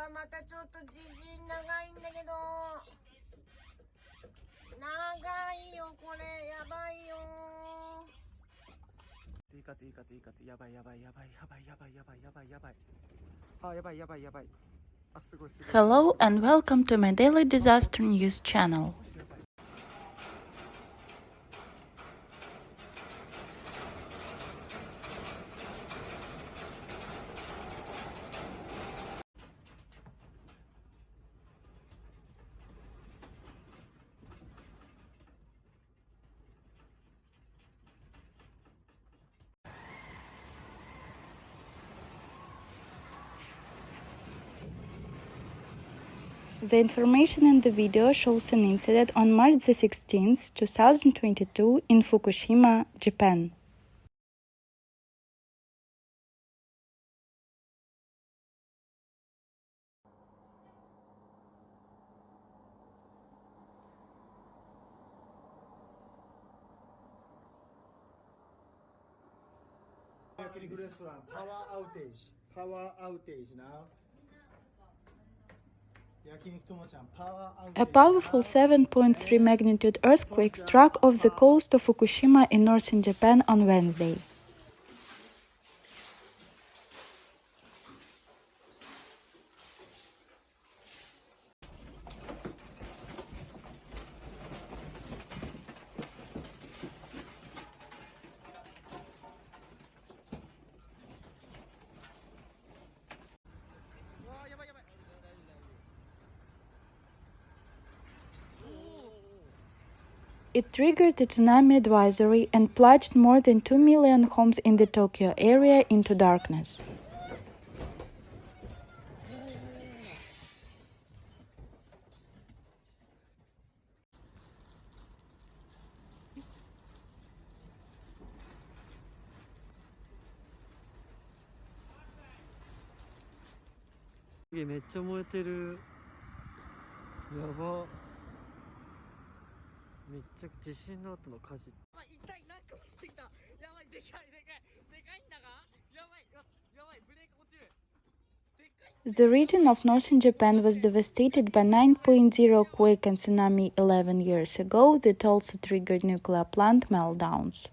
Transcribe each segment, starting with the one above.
はまたちょっと地震長いんだけど。長いよこれ、やばいよ。追加やばいやばいやばいやばいやばいやばいやばいやばい。あ、やばいやばいやばい。あ、すごいすごい。Hello and welcome to my daily disaster news channel. The information in the video shows an incident on March 16th, 2022 in Fukushima, Japan. Power outage now. A powerful 7.3 magnitude earthquake struck off the coast of Fukushima in northern Japan on Wednesday. It triggered a tsunami advisory and plunged more than 2 million homes in the Tokyo area into darkness. The region of northern Japan was devastated by 9.0 quake and tsunami 11 years ago that also triggered nuclear plant meltdowns.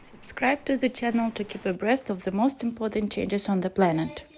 Subscribe to the channel to keep abreast of the most important changes on the planet.